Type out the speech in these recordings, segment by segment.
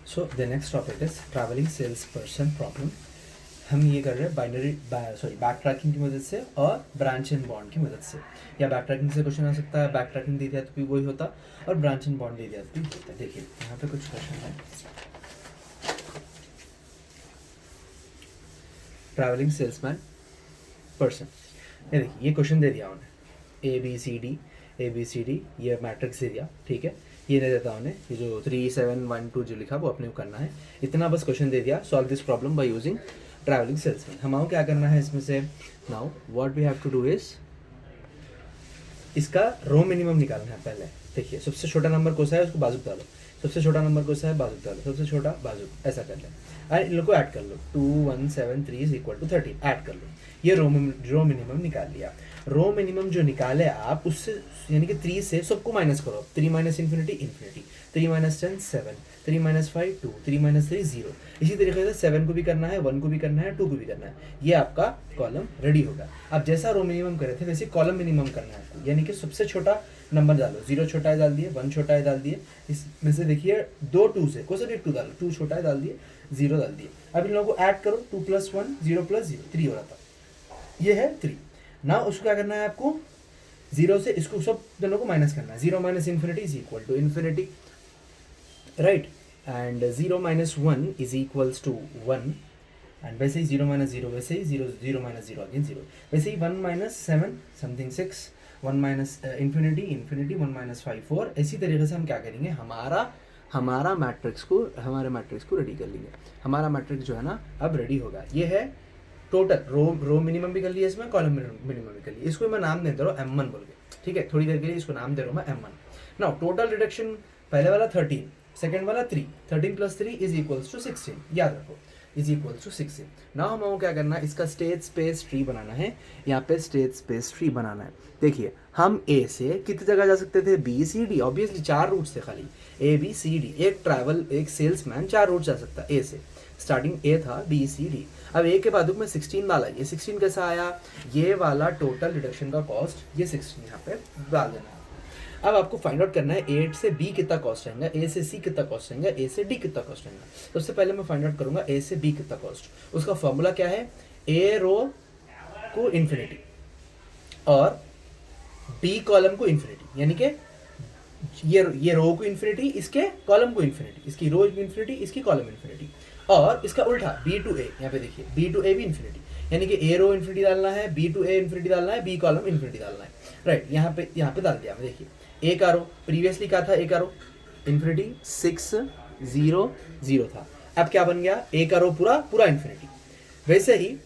So the next topic is travelling sales person problem. हम ये कर रहे हैं बैक ट्रैकिंग की मदद से और ब्रांच एंड बॉन्ड की मदद से। या बैक ट्रैकिंग से क्वेश्चन आ सकता है, बैक ट्रैकिंग दे दिया तो भी वही होता, और ब्रांच एंड बॉन्ड दे दिया तो भी होता। देखिए यहाँ पे कुछ क्वेश्चन है। ट्रैवलिंग सेल्समैन पर्सन, ये देखिए ये क्वेश्चन दे दिया उन्हें, ए बी सी डी ये मैट्रिक्स दे दिया, ठीक है। ये नहीं देता उन्हें, ये जो 3 7 1 2 जो लिखा वो अपने को करना है, इतना बस क्वेश्चन दे दिया। Solve this problem by using travelling salesman. हमारे क्या करना है इसमें से, now what we have to do is इसका रो मिनिमम निकालना है पहले। देखिए सबसे छोटा नंबर कौन सा है उसको बाजू डालो, सबसे छोटा नंबर कौन सा है बाजू डालो, सबसे छोटा बाजू, ऐसा कर लें। और इन लोग को ऐड कर लो, 2 1 7 3 इज इक्वल टू 13, ऐड कर लो। ये रो मिनिमम निकाल लिया। रो मिनिमम जो निकाले आप उससे यानी कि 3 से सबको माइनस करो। 3 minus infinity infinity, 3 minus 10 7, 3 minus 5 2, 3 minus 3 0। इसी तरीके से 7 को भी करना है, 1 को भी करना है, 2 को भी करना है। ये आपका कॉलम रेडी होगा। अब जैसा रो मिनिमम करे थे वैसे कॉलम मिनिमम करना है आपको, यानी कि सबसे छोटा नंबर डालो। 0 छोटा है डाल दिए, 1 छोटा है डाल दिए, इसमें से देखिए 2 2 से कोई सा भी 2 डालो, 2 छोटा है डाल दिए, 0 डाल दिए। अब इन लोगों को ऐड करो, 2 + 1 0 + 0 3 हो रहा था, ये है 3। ना उसको क्या करना है आपको, 0 से इसको सब दोनों को माइनस करना है। 0 minus infinity is equal to infinity, right. And 0 minus 1 is equals to 1। And वैसे ही 0 माइनस 0 वैसे ही 0 0 माइनस 0 अगेन 0। वैसे ही 1 minus 7 something 6, 1 minus infinity infinity, 1 minus 5 4। इसी तरीके से हम क्या करेंगे, हमारे मैट्रिक्स को रेडी कर लेंगे। हमारा मैट्रिक्स जो है ना अब रेडी होगा। ये है टोटल रो मिनिमम भी कर लिया इसमें, कॉलम मिनिमम भी कर लिया। इसको मैं नाम दे रहा हूँ M1 बोल के, ठीक है। थोड़ी देर के लिए इसको नाम दे रहा हूँ मैं M1। नाउ टोटल रिडक्शन, पहले वाला 13, सेकंड वाला 3, 13 + 3 इज इक्वल्स टू 16, याद रखो, इज इक्वल्स टू 16। नाउ हमको क्या करना है, इसका स्टेट स्पेस ट्री बनाना है। यहाँ पे स्टेट स्पेस ट्री बनाना है। देखिए हम ए से कितनी जगह जा सकते थे, B C D, obviously 4 route से, खाली ए बी सी डी। एक सेल्समैन 4 रूट जा सकता है ए से। स्टार्टिंग ए था, बी सी डी। अब ए के बाद में 16 डाला, ये 16 कैसा आया, ये वाला टोटल रिडक्शन का कॉस्ट, ये 16 यहाँ पे डाल देना है। अब आपको फाइंड आउट करना है 8 से बी कितना कॉस्ट आएगा, ए से सी कितना कॉस्ट आएगा, ए से डी कितना कॉस्ट आएगा। सबसे पहले मैं फाइंड आउट करूंगा ए से बी कितना कॉस्ट। उसका फॉर्मूला क्या है, ए रो को इन्फिनिटी और बी कॉलम को इन्फिनिटी, यानी कि ये रो को इन्फिनिटी, इसके कॉलम को इन्फिनिटी, इसकी रो इन्फिनिटी, इसकी कॉलम इन्फिनिटी। और इसका उल्टा बी टू ए, यहाँ पे देखिए बी टू ए भी इन्फिनिटी, यानी कि ए रो इन्फिनिटी डालना है, बी टू ए इन्फिनिटी डालना है, बी कॉलम इन्फिनिटी डालना है, राइट। यहाँ पे डाल दिया। देखिए ए का रो प्रीवियसली क्या था, ए का रो इन्फिनिटी 6 0 0 था। अब क्या बन गया, ए का रो पूरा इन्फिनिटी। वैसे ही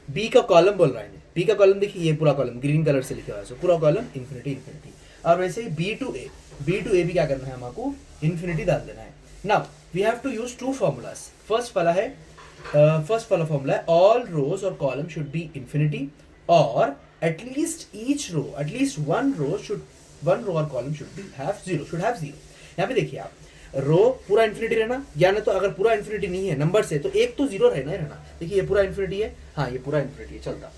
बी का कॉलम बोल रहा है, बी का कॉलम देखिए, ये पूरा कॉलम ग्रीन कलर से लिखा हुआ है, पूरा कॉलम इन्फिनिटी इन्फिनिटी। और वैसे ही बी टू ए भी क्या करना है, हमको इन्फिनिटी डाल देना है। Now we have to use 2 formulas. First वाला फॉर्मूला है ऑल रोज और कॉलम शुड बी इन्फिनिटी, और एटलीस्ट वन रो और कॉलम शुड हैव जीरो। यहाँ पे देखिए आप, रो पूरा इन्फिनिटी रहना, या ना तो अगर पूरा इन्फिनिटी नहीं है नंबर से तो एक तो जीरो रहना ही रहना। देखिए ये पूरा इन्फिनिटी है, हाँ ये पूरा इन्फिनिटी है, चलता,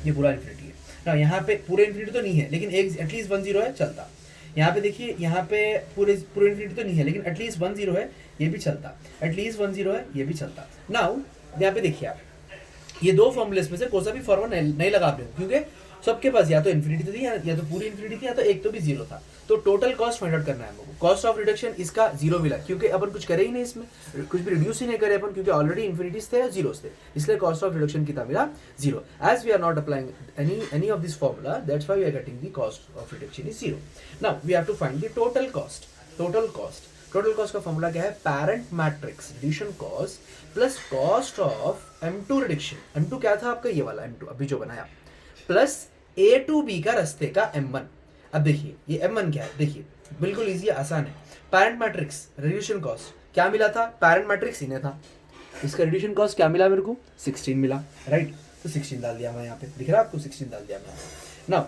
ये पूरा इन्फिनिटी है ना। यहाँ पे पूरे इन्फिनिटी तो नहीं है लेकिन एक एटलीस्ट 1 0 है, चलता। यहाँ पे देखिए, यहाँ पे पूरे इन्फिनिटी तो नहीं है लेकिन एटलीस्ट 1 0 है, ये भी चलता। एटलीस्ट 1 0 है, ये भी चलता। नाउ यहाँ पे देखिए आप, ये 2 फॉर्मूलेस में से कोई सा भी फॉर्मूला नहीं लगा रहे हो, क्योंकि सबके पास या तो इन्फिनिटी थी, या तो पूरी इन्फिनिटी थी, या तो एक तो भी 0 था। तो टोटल कॉस्ट फाइंड आउट करना है हमको। कॉस्ट ऑफ रिडक्शन इसका 0 मिला, क्योंकि अपन कुछ करे ही नहीं इसमें, कुछ भी रिड्यूस ही नहीं करे अपन, क्योंकि ऑलरेडी इन्फिनिटीज थे, जीरोस थे, इसलिए कॉस्ट ऑफ रिडक्शन कितना मिला, 0। As we are not applying any of this formula, that's why we are getting the cost of reduction is 0। Now we have to find the total cost का formula क्या है, parent matrix reduction cost plus cost of M2 reduction. M2 क्या था आपका, ये वाला M2 अभी जो बनाया, प्लस A टू B का रास्ते का M1। अब देखिए ये M1 क्या है, देखिए बिल्कुल इजी आसान है। पैरेंट मैट्रिक्स रिड्यूशन कॉस्ट क्या मिला था, पैरेंट मैट्रिक्स इन्हें था, इसका रिड्यूशन कॉस्ट क्या मिला मेरे को, 16 मिला, राइट। तो 16 डाल दिया मैं यहाँ पे, दिख रहा है आपको, 16 डाल दिया मैं। Now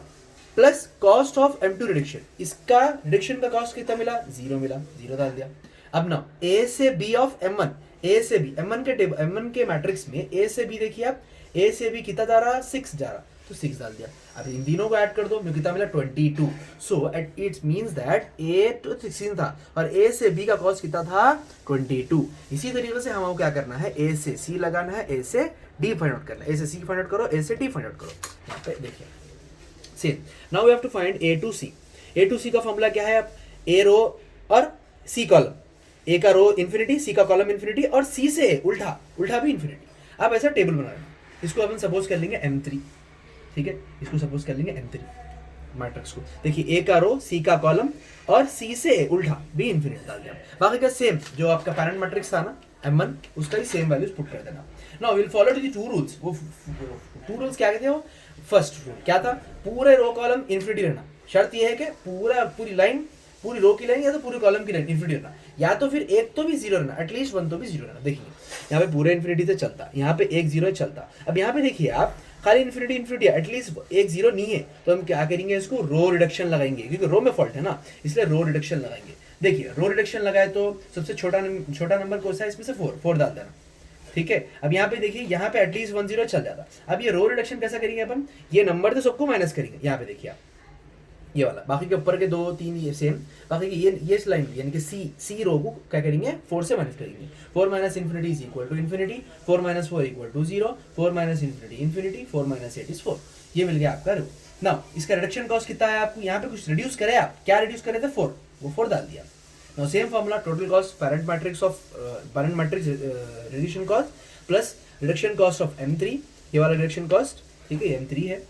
plus cost of M2 reduction, इसका रिडक्शन का कॉस्ट कितना मिला, 0 मिला, 0 डाल दिया। अब ना A से B ऑफ M1, A से B M1 के मैट्रिक्स में A से B देखिए आप, A से B कितना जा रहा, 6 जा रहा, तो 6 डाल दिया। अब इन तीनों को ऐड कर दो, मुझे कितना मिला 22। So eight it's means that A two 16 था और ए से बी का कॉस्ट कितना था 22। इसी तरीके से हमको क्या करना है, ए से सी लगाना है, ए से डी फाइंड आउट करना है। ए से सी फाइंड आउट करो, ए से डी फाइंड आउट करो। यहाँ पे देखिए same. Now we have to find A to C. A to C का फॉर्मूला क्या है, अब ए रो और सी कॉलम, ए का रो इन्फिनिटी, सी का कॉलम इन्फिनिटी और सी से ए उल्टा, उल्टा भी इन्फिनिटी। आप ऐसा टेबल बना लेना। इसको अपन सपोज कर लेंगे M3, ठीक है, इसको सपोज कर लेंगे M3 मैट्रिक्स को। देखिए ए का रो, सी का कॉलम और सी से ए उल्टा भी इन्फिनिटी डाल दिया। बाकी का सेम जो आपका पैरेंट मैट्रिक्स था ना M1, उसका ही सेम वैल्यूज पुट कर देना। Now will follow the two rules. वो टू रूल्स क्या कहते हैं, वो फर्स्ट रूल क्या था, पूरे रो कॉलम इन्फिनिटी रहना। शर्त ये है कि पूरी लाइन, पूरी रो की लाइन या तो पूरी कॉलम की लाइन इन्फिनिटी रहना, या तो फिर एक तो भी जीरो रहना, एटलीस्ट वन तो भी जीरो रहना। देखिए यहाँ पे पूरे इन्फिनिटी से चलता, यहाँ पे एक जीरो चलता। अब यहाँ पे देखिए आप खाली इन्फिनिटी इन्फिनिटी, एटलीस्ट एक जीरो नहीं है, तो हम क्या करेंगे, इसको रो रिडक्शन लगाएंगे, क्योंकि रो में फॉल्ट है ना, इसलिए रो रिडक्शन लगाएंगे। देखिए रो रिडक्शन लगाए तो सबसे छोटा नंबर कौन सा है, इसमें से 4 डाल देना, ठीक है। अब यहाँ पे देखिए, यहाँ पे एटलीस्ट 1 0 चल जाता। अब ये रो रिडक्शन कैसा करेंगे अपन, ये नंबर तो सबको माइनस करेंगे। यहाँ पे देखिए आप ये वाला, बाकी के ऊपर के 2 3 ये सेम, बाकी की ये लाइन यानी कि सी रो को क्या करेंगे, 4 से माइनस करेंगे। 4 minus infinity is equal to infinity, 4 minus 4 equal to 0, 4 minus infinity infinity, 4 minus 8 is 4। ये मिल गया आपका रो। नाउ इसका रिडक्शन कॉस्ट कितना है, आपको यहाँ पे कुछ रिड्यूस करे, आप क्या रिड्यूस करे थे 4, वो 4 डाल दिया। Now same formula, total cost parent matrix reduction cost plus reduction cost of M3, ये वाला रिडक्शन कॉस्ट, ठीक है, M3 है।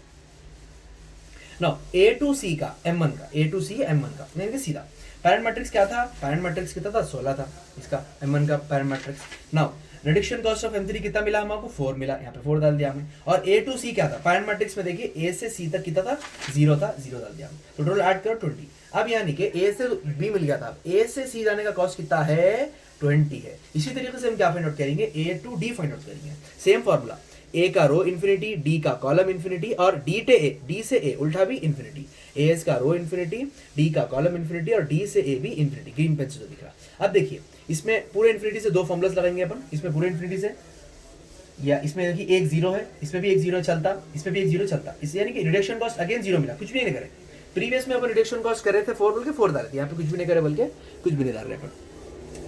नाउ ए टू सी का M1 का, ए टू सी M1 का यानी कि सीधा पैरेंट मैट्रिक्स क्या था, पैरेंट मैट्रिक्स कितना था 16 था इसका M1 का parent matrix. Now reduction cost of M3 कितना मिला हमको, 4 मिला, यहाँ पे 4 डाल दिया हमने। और ए टू सी क्या था पैरेंट मैट्रिक्स में, देखिए ए से सी तक कितना था 0 था, 0 डाल दिया हमने, तो टोटल ऐड करो 20। अब यानी कि ए से बी मिल गया था, ए से सी जाने का कॉस्ट कितना है 20 है। इसी तरीके से हम क्या फाइंड आउट करेंगे, ए टू डी फाइंड आउट करेंगे। सेम फॉर्मूला, ए का रो इन्फिनिटी, डी का कॉलम इन्फिनिटी और डी से ए उल्टा भी इन्फिनिटी। ए का रो इन्फिनिटी, डी का कॉलम इन्फिनिटी और डी से ए भी इन्फिनिटी, ग्रीन पेन से जो दिख रहा। अब देखिए इसमें पूरे इन्फिनिटी से 2 फॉर्मुलास लगाएंगे अपन, इसमें पूरे इन्फिनिटी से, या इसमें देखिए एक 0 है, इसमें भी एक 0 चलता, इसमें भी एक 0 चलता, इससे यानी कि रिडक्शन कॉस्ट अगेन 0 मिला, कुछ भी नहीं करे। प्रीवियस में अपन रिडक्शन कॉस्ट कर रहे थे 4 बोल के 4 डाले थे, यहाँ पे कुछ भी नहीं करे बल्कि कुछ भी नहीं डाल रहे अपन।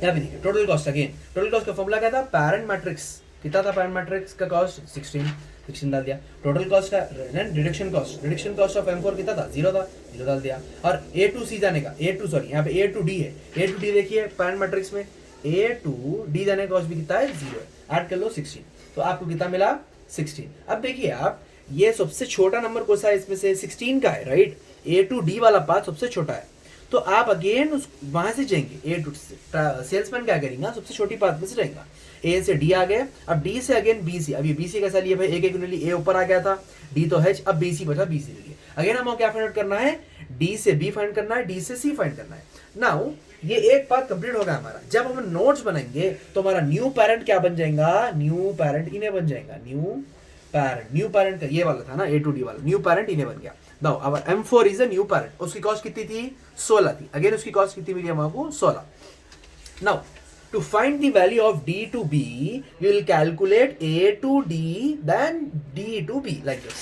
यहाँ पे देखिए total cost, again total cost का फॉर्मुला क्या था, पैरेंट मैट्रिक्स कितना था, पैरेंट मैट्रिक्स का कॉस्ट 16 डाल दिया। टोटल कॉस्ट का रिडक्शन कॉस्ट ऑफ M4 कितना था 0 था, 0 डाल दिया। और ए टू सी जाने का, यहाँ पे ए टू डी है, ए टू डी देखिए पैरेंट मैट्रिक्स में ए टू डी जाने का कॉस्ट भी कितना है 0 है, ऐड कर लो 16, तो आपको कितना मिला 16। अब देखिए आप, ये सबसे छोटा नंबर कौन सा है इसमें से 16 का है, राइट। ए टू डी वाला पार्ट सबसे छोटा है, तो आप अगेन वहां से जाएंगे, ए टू सेल्समैन क्या करेंगे, सबसे छोटी पार्ट में से जाएगा। ए से डी आ गए, अब डी से अगेन बी सी, अब ये बी सी कैसा लिया भाई, एक ए ऊपर आ गया था, डी तो है, अब बी सी बचा, बी सी लिए। अगेन हमें क्या फाइंड आउट करना है, डी से बी फाइंड करना है, डी से सी फाइंड करना है। नाउ ये एक पार्ट कंप्लीट होगा हमारा। जब हम नोट्स बनाएंगे तो हमारा न्यू पैरेंट क्या बन जाएगा, न्यू पैरेंट इन्हें बन जाएगा, न्यू पैरेंट का ये वाला था ना ए टू डी वाला, न्यू पैरेंट इन्हें बन गया। Now our M4 is a new parent, उसकी कॉस्ट कितनी थी 16 थी, अगेन उसकी कॉस्ट कितनी मिली हमको 16। Now to find the value of D to B, we will calculate A to D, then D to B, like this.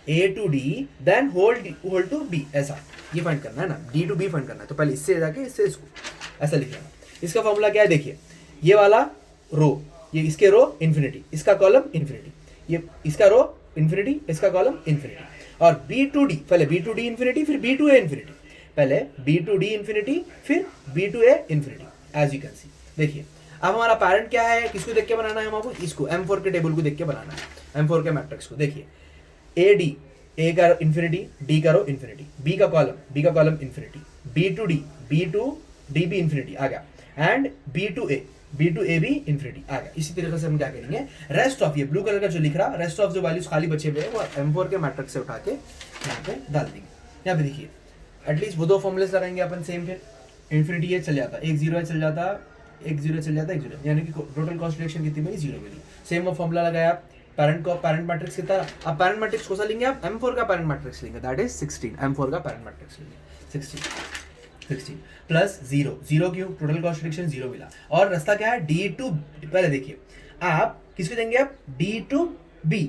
A to D, then whole to B, ऐसा ये find करना है ना, D to B find करना है। तो पहले इससे जाके इससे इसको ऐसा लिख लेना। इसका फॉर्मूला क्या है, देखिए ये वाला रो, ये इसके रो इन्फिनिटी, इसका कॉलम इन्फिनिटी, ये इसका रो इन्फिनिटी, इसका कॉलम इन्फिनिटी। और B to D, पहले B to D इन्फिनिटी, फिर B to A इन्फिनिटी, पहले B to D इन्फिनिटी, फिर B to A इन्फिनिटी, एज यू कैन सी। देखिए अब हमारा पैरेंट क्या है, किसको देख के बनाना है हमको, इसको M4 के टेबल को देख के बनाना है, M4 के मैट्रिक्स को। देखिए ए डी, ए का इन्फिनिटी, डी का रो इन्फिनिटी, बी का column infinity, B to D भी इन्फिनिटी आ गया, एंड बी टू ए भी इन्फिनिटी आ गया। इसी तरीके से हम क्या करेंगे, रेस्ट ऑफ ये ब्लू कलर का जो लिख रहा, रेस्ट ऑफ जो वैल्यूज खाली बचे हुए हैं वो M4 के मैट्रिक्स से उठा के यहाँ पे डाल देंगे। यहाँ पे देखिए एटलीस्ट वो 2 फॉर्मुलेस लगाएंगे अपन सेम, फिर इन्फिनिटी ये चल जाता, एक 0 चल जाता, एक 0 चल जाता, एक 0, यानी कि टोटल कॉस्ट रिडक्शन कितनी मिली 0 मिली। सेम वो फॉर्मूला लगाया, पैरेंट मैट्रिक्स कितना, अब पैरेंट मैट्रिक्स कौन सा लेंगे आप, M4 का पैरेंट मैट्रिक्स लेंगे, दैट इज 16, M4 का पैरेंट मैट्रिक्स लेंगे 16 प्लस 0 क्यों, टोटल कॉस्ट रिडक्शन 0 मिला। और रास्ता क्या है, D टू, पहले देखिए आप किसको देंगे, आप D टू B,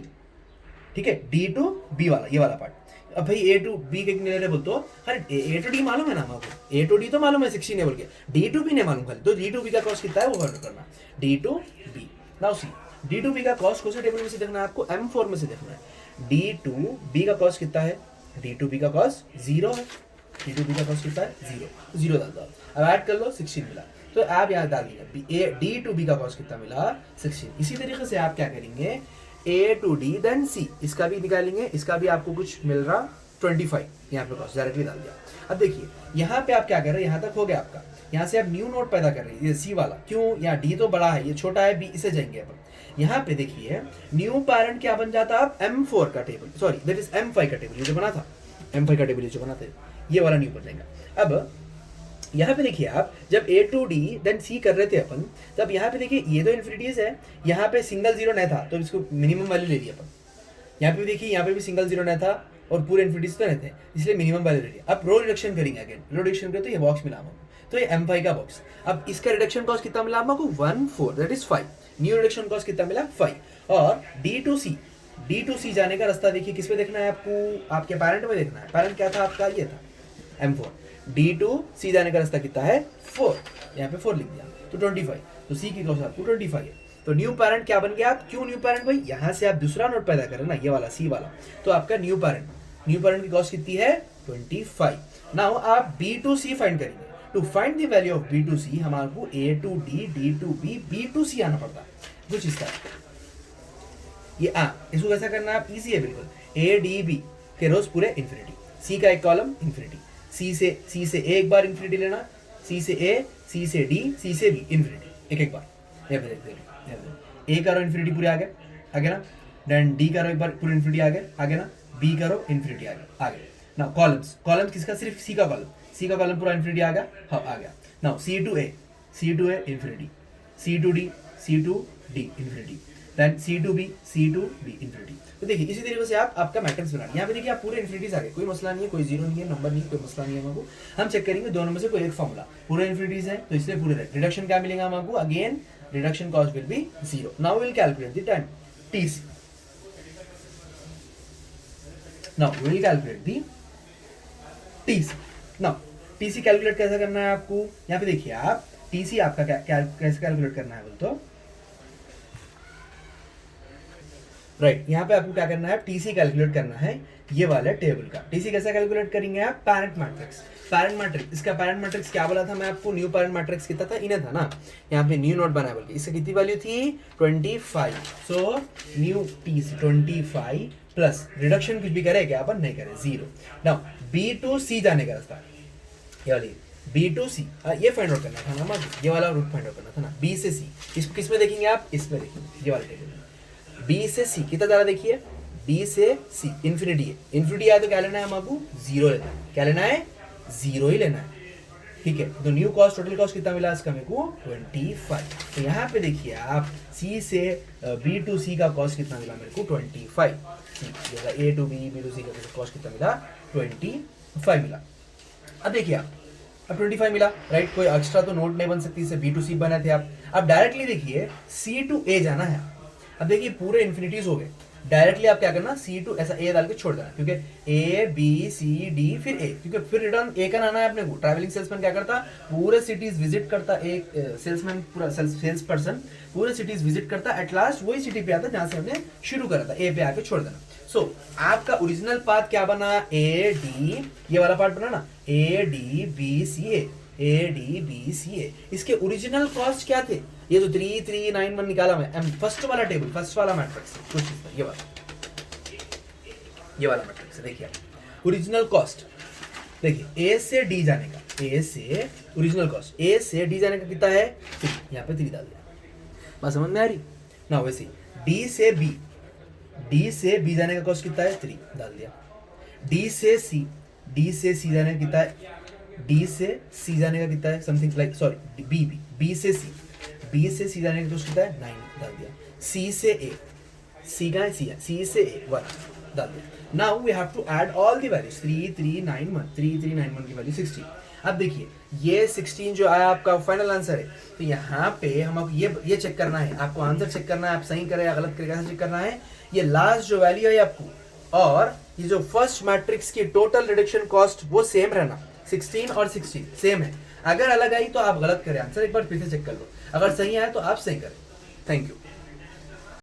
ठीक है, डी टू बी वाला, ये वाला पार्ट। अब भाई ए टू बी के ले रहे बोल तो अरे ए टू डी मालूम है ना आपको, ए टू डी तो मालूम है 16 है बोल के, डी टू बी नहीं मालूम खाली, तो डी टू बी का कॉस्ट कितना है वो फाइंड करना, D to B. Now C D to B का कॉस्ट कौन से टेबल में से देखना है आपको, M4 में से देखना है। डी टू बी का कॉस्ट कितना है, डी टू बी का कॉस्ट 0 है, डी टू बी का कॉस्ट कितना है 0, 0 डाल दो। अब ऐड कर लो 16 मिला, तो आप यहाँ डाल दीजिए डी टू बी का कॉस्ट कितना मिला 16। इसी तरीके से आप क्या करेंगे ए टू डी देन सी, इसका भी निकालेंगे, इसका भी आपको कुछ मिल रहा 25, यहाँ पे कॉस्ट डायरेक्टली डाल दिया। अब देखिए यहाँ पे आप क्या कर रहे हैं, यहाँ तक हो गया आपका, यहाँ से आप न्यू नोट पैदा कर रहे हैं, ये सी वाला, क्यों, यहाँ डी तो बड़ा है, ये छोटा है, बी, इसे जाएंगे अपन। यहाँ पे देखिए न्यू पैरेंट क्या बन जाता है, आप M4 का table, sorry that is M5 का टेबल, ये जो बना था M5 का टेबल, ये जो बना था ये वाला न्यू बन जाएगा। अब यहाँ पे देखिए आप जब ए टू डी देन सी कर रहे थे अपन, तब यहाँ पे देखिए ये तो इन्फिनिटीज है, यहाँ पे सिंगल जीरो नहीं था तो इसको मिनिमम वैल्यू ले लिया अपन। यहाँ पे देखिए यहाँ पे भी सिंगल जीरो नहीं था और पूरे इन्फिनिटीज तो रहते हैं, इसलिए मिनिमम वैल्यू ले लिया। अब रो रिडक्शन करेंगे, अगेन रो रिडक्शन करें तो ये बॉक्स मिला हमको, तो ये M5 का बॉक्स। अब इसका रिडक्शन कॉस्ट कितना मिला हमको 14, that is 5। New reduction cost कितना मिला 5। और डी टू सी जाने का रास्ता देखिए किस पे देखना है आपको, आपके पैरेंट में देखना है। पैरेंट क्या था आपका, ये था M4। डी टू सी जाने का रास्ता कितना है 4, यहाँ पे 4 लिख दिया तो 25, तो सी की कॉस्ट आपको 25 है। तो न्यू पैरेंट क्या बन गया, आप क्यों न्यू पैरेंट भाई, यहाँ से आप दूसरा नोट पैदा करें ना, ये वाला सी वाला, तो आपका न्यू पैरेंट की कॉस्ट कितनी है 25। नाउ आप बी टू सी फाइंड करेंगे, to find the value of B to C हमारे को A to D, D to B, B to C आना पड़ता है कुछ इसका। ये इसको कैसा करना है आप, इजी है बिल्कुल, ए डी बी के रोज पूरे इन्फिनिटी, सी का एक कॉलम इन्फिनिटी, सी से ए एक बार इन्फिनिटी लेना, सी से ए, सी से डी, सी से बी इन्फिनिटी एक बार, ए का रो इन्फिनिटी पूरे आगे ना, देन डी का रो एक बार पूरे इन्फिनिटी आगे ना, बी का रो इन्फिनिटी आगे ना। कॉलम्स किसका, सिर्फ सी का कॉलम पूरा इन्फिनिटी आ गया, हाँ आ गया। Now C to A infinity, C to D infinity, then C to B infinity. तो देखिए इसी तरीके से आप आपका मैट्रिक्स बना, यहाँ पे देखिए आप पूरे इन्फिनिटीज आ गए, कोई मसला नहीं है, कोई जीरो नहीं है, नंबर नहीं है, कोई मसला नहीं है हमको। हम चेक करेंगे दोनों में से कोई एक फॉर्मूला, पूरे इन्फिनिटीज है तो इसलिए पूरे रिडक्शन क्या मिलेगा हमको, again reduction cost will be 0। Now will calculate the time TC, now we will calculate the TC। Now TC calculate कैसे करना है आपको, यहाँ पे देखिए आप TC आपका कैसे कैलकुलेट करना है बोल तो राइट, यहाँ पे आपको क्या करना है, TC कैलकुलेट करना है ये वाले टेबल का। TC कैसे कैलकुलेट करेंगे आप, पैरेंट मैट्रिक्स, इसका पैरेंट मैट्रिक्स क्या बोला था मैं आपको, न्यू पैरेंट मैट्रिक्स कितना था, इन्हें था ना, यहाँ पे न्यू नोट बनाया बोल के, इसकी कितनी वैल्यू थी 25, so new TC 25 plus reduction कुछ भी करे क्या अपन, नहीं करे 0। नाउ बी टू सी जाने का रास्ता, ये वाली बी टू सी ये फाइंड आउट करना था ना, ये वाला रूट फाइंड आउट करना था ना, बी से सी, इसको किस में देखेंगे आप, इसमें देखेंगे ये वाले टेबल में, बी से सी कितना ज़्यादा देखिए, बी से सी इन्फिनिटी है, इन्फिनिटी आया तो क्या लेना है हमको 0 लेना है, क्या लेना है 0 ही लेना है, ठीक है। तो न्यू कॉस्ट टोटल कॉस्ट कितना मिला इसका मेरे को 25। तो यहाँ पे देखिए आप सी से बी टू सी का कॉस्ट कितना मिला मेरे को 25, ए टू बी टू सी का कॉस्ट कितना मिला 25 मिला। अब देखिए आप अब 25 मिला राइट, कोई एक्स्ट्रा तो नोट नहीं बन सकती, इससे बी टू सी बने थे आप। अब डायरेक्टली देखिए सी टू ए जाना है, अब देखिए पूरे इन्फिनिटीज हो गए, डायरेक्टली आप क्या करना सी टू ऐसा ए डाल के छोड़ देना, क्योंकि ए बी सी डी फिर ए, क्योंकि फिर रिटर्न ए का आना है अपने को। ट्रैवलिंग सेल्समैन क्या करता, पूरे सिटीज विजिट करता, एक सेल्समैन पूरा सेल्स पर्सन पूरे सिटीज विजिट करता, एट लास्ट वही सिटी पे आता जहां से हमने शुरू करा था, ए पे आके छोड़ देना। सो आपका ओरिजिनल पाथ क्या बना, ए डी, ये वाला पार्ट बना ना, ए डी बी सी ए, इसके ओरिजिनल कॉस्ट क्या थे, ये तो 3391 निकाला मैं, फर्स्ट वाला टेबल, फर्स्ट वाला मैट्रिक्स कुछ ये वाला मैट्रिक्स देखिए ओरिजिनल कॉस्ट, देखिए ए से डी जाने का, ए से ओरिजिनल कॉस्ट ए से डी जाने का कितना है 3, यहाँ पे 3 डाल दिया, बात समझ में आ रही ना। वैसे डी से बी जाने का कॉस्ट कितना है 3 डाल दिया, डी से सी जाने का कितना है, डी से सी जाने का कितना है समथिंग लाइक सॉरी बी से सी जाने का कॉस्ट कितना है 9 डाल दिया, सी से ए, सी का सी से ए 1 डाल दिया। Now we have to add all the values 3391 की वैल्यू 60। अब देखिए ये 16 जो आया आपका फाइनल आंसर है, तो यहाँ पे हम आपको ये चेक करना है, आपको आंसर चेक करना है, आप सही करें या गलत करें, कैसे चेक करना है, ये लास्ट जो वैल्यू है आपको और ये जो फर्स्ट मैट्रिक्स की टोटल रिडक्शन कॉस्ट वो सेम रहना, 16 और 16 सेम है। अगर अलग आई तो आप गलत करें आंसर, एक बार फिर से चेक कर लो, अगर सही आया तो आप सही करें। Thank you.